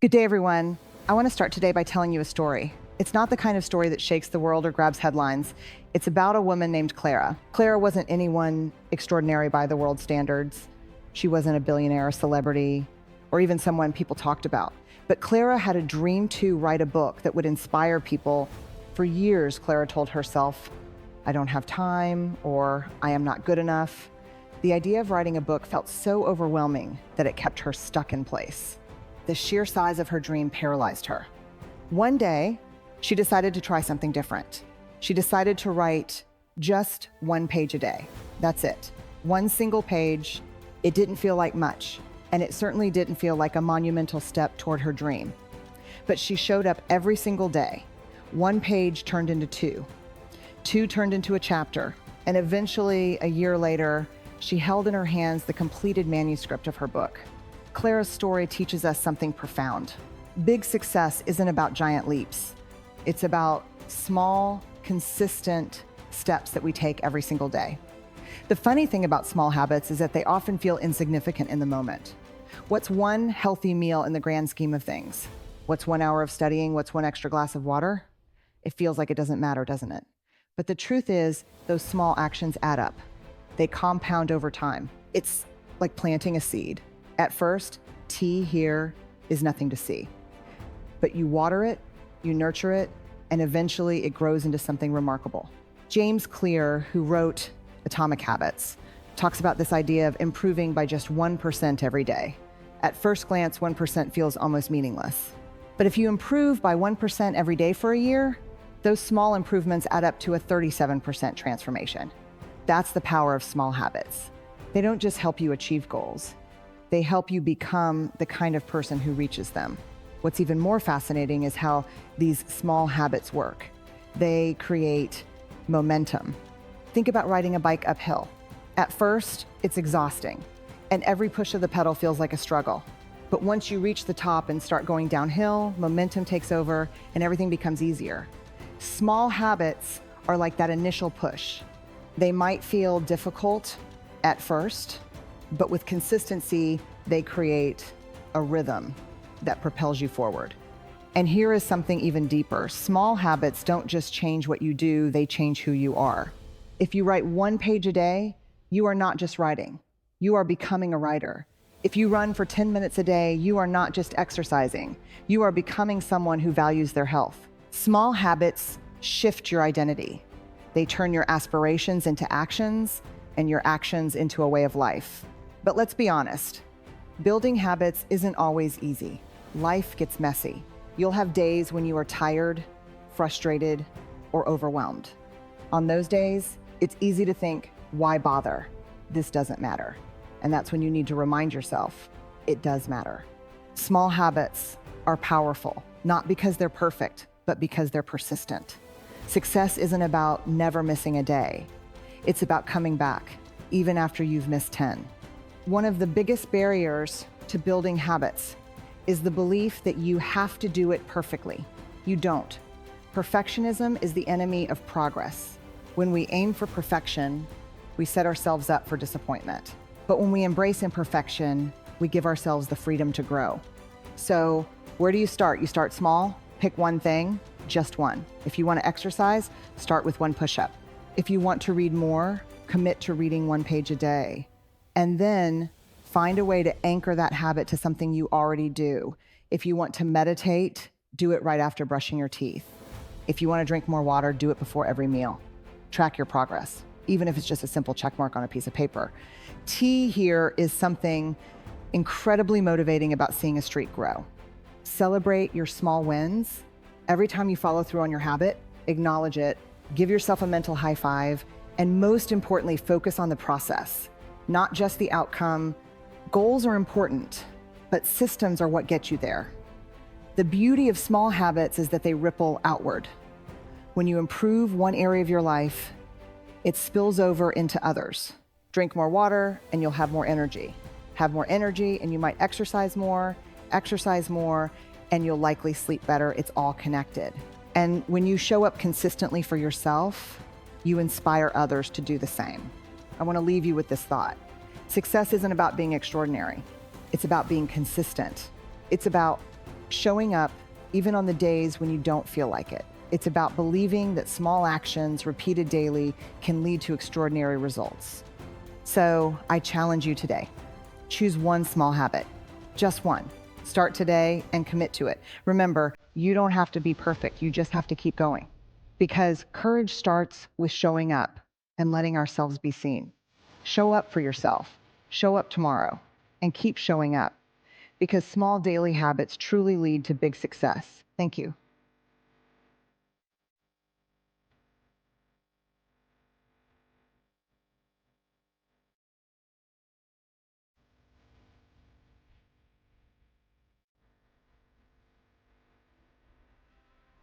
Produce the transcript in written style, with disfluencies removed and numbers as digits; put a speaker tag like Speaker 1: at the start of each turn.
Speaker 1: Good day, everyone. I want to start today by telling you a story. It's not the kind of story that shakes the world or grabs headlines. It's about a woman named Clara. Clara wasn't anyone extraordinary by the world's standards. She wasn't a billionaire, a celebrity, or even someone people talked about. But Clara had a dream to write a book that would inspire people. For years, Clara told herself, I don't have time, or I am not good enough. The idea of writing a book felt so overwhelming that it kept her stuck in place. The sheer size of her dream paralyzed her. One day, she decided to try something different. She decided to write just 1 page a day. That's it. One single page. It didn't feel like much, and it certainly didn't feel like a monumental step toward her dream. But she showed up every single day. 1 page turned into 2. 2 turned into a chapter, and eventually, a year later, she held in her hands the completed manuscript of her book. Clara's story teaches us something profound. Big success isn't about giant leaps. It's about small, consistent steps that we take every single day. The funny thing about small habits is that they often feel insignificant in the moment. What's one healthy meal in the grand scheme of things? What's 1 hour of studying? What's 1 extra glass of water? It feels like it doesn't matter, doesn't it? But the truth is, those small actions add up. They compound over time. It's like planting a seed. At first, tea here is nothing to see. But you water it, you nurture it, and eventually it grows into something remarkable. James Clear, who wrote Atomic Habits, talks about this idea of improving by just 1% every day. At first glance, 1% feels almost meaningless. But if you improve by 1% every day for a year, those small improvements add up to a 37% transformation. That's the power of small habits. They don't just help you achieve goals. They help you become the kind of person who reaches them. What's even more fascinating is how these small habits work. They create momentum. Think about riding a bike uphill. At first, it's exhausting, and every push of the pedal feels like a struggle. But once you reach the top and start going downhill, momentum takes over and everything becomes easier. Small habits are like that initial push. They might feel difficult at first, but with consistency, they create a rhythm that propels you forward. And here is something even deeper. Small habits don't just change what you do, they change who you are. If you write 1 page a day, you are not just writing. You are becoming a writer. If you run for 10 minutes a day, you are not just exercising. You are becoming someone who values their health. Small habits shift your identity. They turn your aspirations into actions and your actions into a way of life. But let's be honest, building habits isn't always easy. Life gets messy. You'll have days when you are tired, frustrated, or overwhelmed. On those days, it's easy to think, why bother? This doesn't matter. And that's when you need to remind yourself, it does matter. Small habits are powerful, not because they're perfect, but because they're persistent. Success isn't about never missing a day. It's about coming back, even after you've missed 10. One of the biggest barriers to building habits is the belief that you have to do it perfectly. You don't. Perfectionism is the enemy of progress. When we aim for perfection, we set ourselves up for disappointment. But when we embrace imperfection, we give ourselves the freedom to grow. So, where do you start? You start small, pick one thing, just one. If you want to exercise, start with 1 push-up. If you want to read more, commit to reading 1 page a day. And then find a way to anchor that habit to something you already do. If you want to meditate, do it right after brushing your teeth. If you want to drink more water, do it before every meal. Track your progress, even if it's just a simple check mark on a piece of paper. Tea here is something incredibly motivating about seeing a streak grow. Celebrate your small wins. Every time you follow through on your habit, acknowledge it, give yourself a mental high five, and most importantly, focus on the process, not just the outcome. Goals are important, but systems are what get you there. The beauty of small habits is that they ripple outward. When you improve one area of your life, it spills over into others. Drink more water and you'll have more energy. Have more energy and you might exercise more, and you'll likely sleep better. It's all connected. And when you show up consistently for yourself, you inspire others to do the same. I want to leave you with this thought. Success isn't about being extraordinary. It's about being consistent. It's about Showing up, even on the days when you don't feel like it. It's about believing that small actions repeated daily can lead to extraordinary results. So I challenge you today. Choose one small habit, just one. Start today and commit to it. Remember, you don't have to be perfect. You just have to keep going. Because courage starts with showing up and letting ourselves be seen. Show up for yourself. Show up tomorrow and keep showing up because small daily habits truly lead to big success. Thank you.